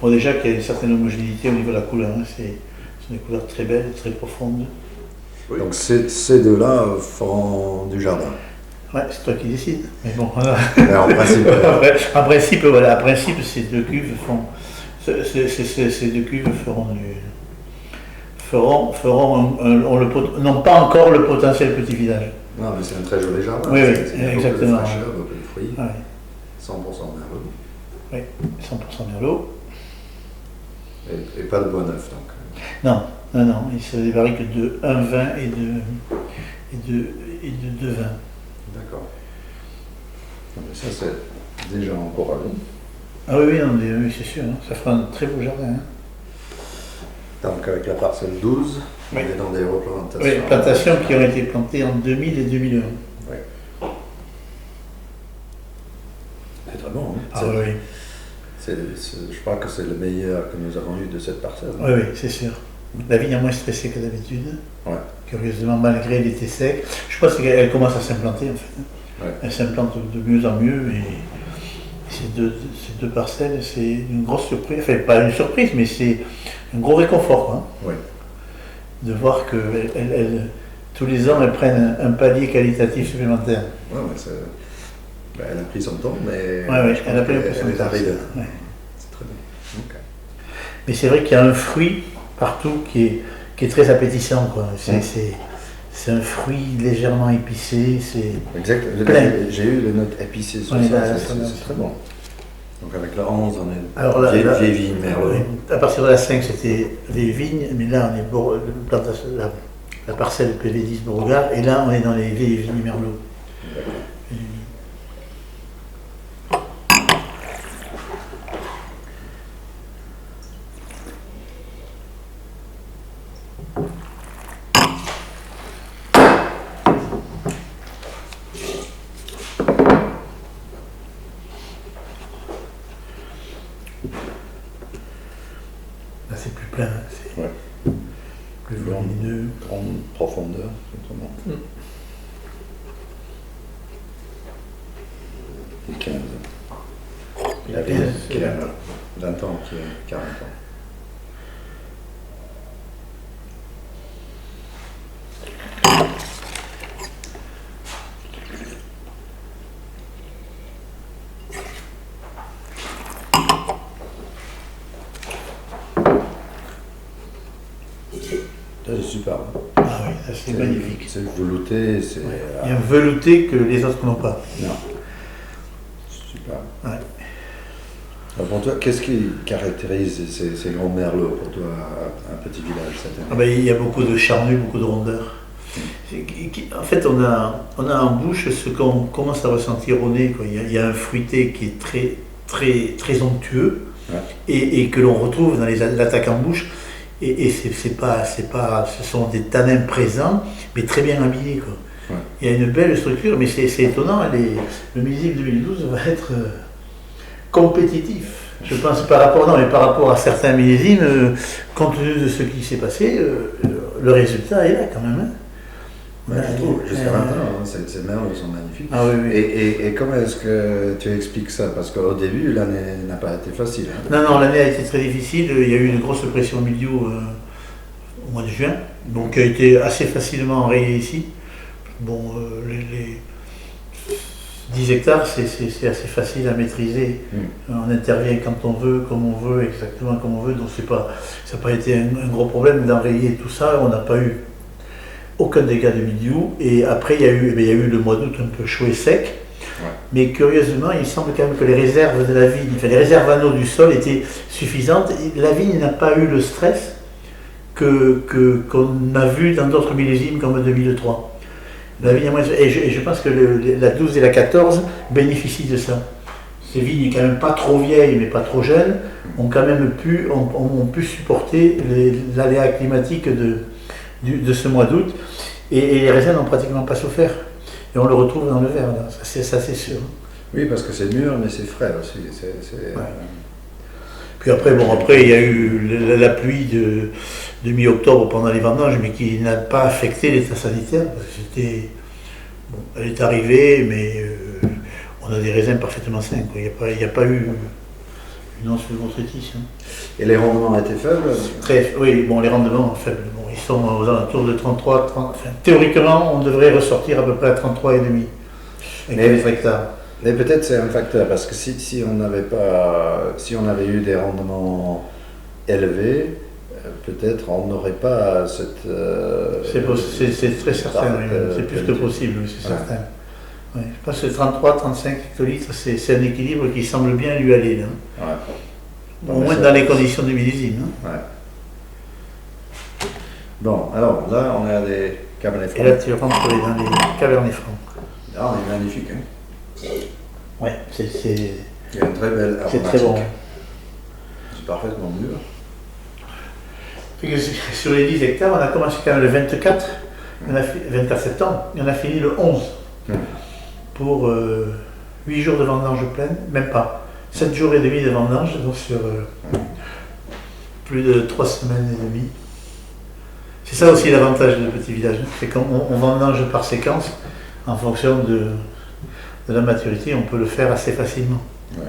Bon, déjà qu'il y a une certaine homogénéité au niveau de la couleur, hein. C'est des couleurs très belles, très profondes. Oui. Donc ces deux-là feront du jardin. Ouais, c'est toi qui décides. Mais bon, voilà. En principe, en principe, voilà. En principe, ces deux cuves ces deux cuves n'ont pas encore le potentiel petit village. Non, mais c'est un très joli jardin. Oui, c'est exactement. Beaucoup de fraîcheur, beaucoup de fruits. Ouais. 100% merlot. Oui, 100% merlot. Et pas de bois neuf, donc. Non, c'est des barriques de 1,20 et de 2,20. D'accord. Mais ça, c'est déjà encourageant. Ah oui, c'est sûr, hein. Ça fera un très beau jardin. Hein. Donc avec la parcelle 12, on est dans des replantations. Oui, plantations qui ont été plantées en 2000 et 2001. Oui. C'est très bon. Hein. Ah oui. Je crois que c'est le meilleur que nous avons eu de cette parcelle. Oui, c'est sûr. La vigne est moins stressée que d'habitude. Ouais. Curieusement, malgré l'été sec. Je pense qu'elle commence à s'implanter en fait. Ouais. Elle s'implante de mieux en mieux. Et ces deux parcelles, c'est une grosse surprise. Enfin, pas une surprise, mais c'est un gros réconfort. Hein, oui. De voir que tous les ans, elles prennent un palier qualitatif supplémentaire. Oui, elle a pris son temps, mais elle a pris son temps. Ouais. C'est très bien. Okay. Mais c'est vrai qu'il y a un fruit partout qui est très appétissant. Quoi. C'est un fruit légèrement épicé. Exact. J'ai eu les notes épicées sur ça. C'est très bon. Donc avec la 11, on est alors vieille vigne, merlot. À partir de la 5, c'était vieille vigne, mais là, on est la parcelle PV10 Beauregard, et là, on est dans les vieilles vignes merlot. Là, c'est plus plein, c'est plus volumineux. Grande profondeur, simplement. Et 15. Il a 20 ans, qui a 40 ans. Ça, c'est super. Ah oui, c'est magnifique. C'est velouté. Il y a un velouté que les autres n'ont pas. Non. Super. Ouais. Alors pour toi, qu'est-ce qui caractérise ces grands merlots pour toi, un petit village cette année? Il y a beaucoup de charnu, beaucoup de rondeur. En fait, on a en bouche ce qu'on commence à ressentir au nez. Quoi. Il y a un fruité qui est très, très, très onctueux et que l'on retrouve dans l'attaque en bouche. Et ce sont des tanins présents, mais très bien habillés. Quoi. Ouais. Il y a une belle structure, mais c'est étonnant. Le millésime 2012 va être compétitif. Je pense par rapport à certains millésimes, compte tenu de ce qui s'est passé, le résultat est là quand même. Hein. Je trouve, jusqu'à maintenant, ces merles sont magnifiques. Ah, oui. Et comment est-ce que tu expliques ça? Parce qu'au début, l'année n'a pas été facile. Hein. Non, l'année a été très difficile. Il y a eu une grosse pression au milieu au mois de juin, donc qui a été assez facilement enrayée ici. Bon, les 10 hectares, c'est assez facile à maîtriser. On intervient quand on veut, comme on veut, exactement comme on veut. Donc ça n'a pas été un gros problème d'enrayer tout ça. On n'a pas eu aucun dégât de milieu. Et après, il y a eu le mois d'août un peu chaud et sec. Ouais. Mais curieusement, il semble quand même que les réserves de la vigne, les réserves en eau du sol étaient suffisantes. Et la vigne n'a pas eu le stress qu'on a vu dans d'autres millésimes comme 2003. La vigne et je pense que la 12 et la 14 bénéficient de ça. Ces vignes, quand même pas trop vieilles mais pas trop jeunes, ont quand même pu supporter l'aléa climatique de ce mois d'août. Et les raisins n'ont pratiquement pas souffert. Et on le retrouve dans le verre, là. Ça c'est sûr. Oui, parce que c'est mûr, mais c'est frais aussi. Ouais. Puis après, il y a eu la pluie de mi-octobre pendant les vendanges, mais qui n'a pas affecté l'état sanitaire. Parce que elle est arrivée, mais on a des raisins parfaitement sains. Il n'y a pas eu Non, c'est le botrytis. Hein. Et les rendements étaient faibles? Oui, bon, les rendements faibles. Bon, ils sont aux alentours de 33, 30. Enfin, théoriquement, on devrait ressortir à peu près à 33,5 hectares. Mais peut-être c'est un facteur, parce que si on n'avait pas, si on avait eu des rendements élevés, peut-être on n'aurait pas cette. C'est très certain, oui, c'est plus que possible, oui, c'est certain. Ouais, je pense que 33-35 hectolitres, c'est un équilibre qui semble bien lui aller. Là. Ouais. Au moins dans les conditions du millésime. Hein. Ouais. Bon, alors là, on est à des Cabernet Franc. Et là, tu rentres dans les Cabernet Franc. Ah, il est magnifique. Hein. Ouais, c'est. Il y a une très belle aromatique. C'est très bon. C'est parfaitement mûr. Sur les 10 hectares, on a commencé quand même le 24, 24 septembre, et on a fini le 11. Pour 8 jours de vendange pleine, même pas. 7 jours et demi de vendange, donc sur plus de 3 semaines et demie. C'est ça aussi l'avantage de Petit Village, c'est qu'on vendange par séquence en fonction de la maturité, on peut le faire assez facilement. Ouais.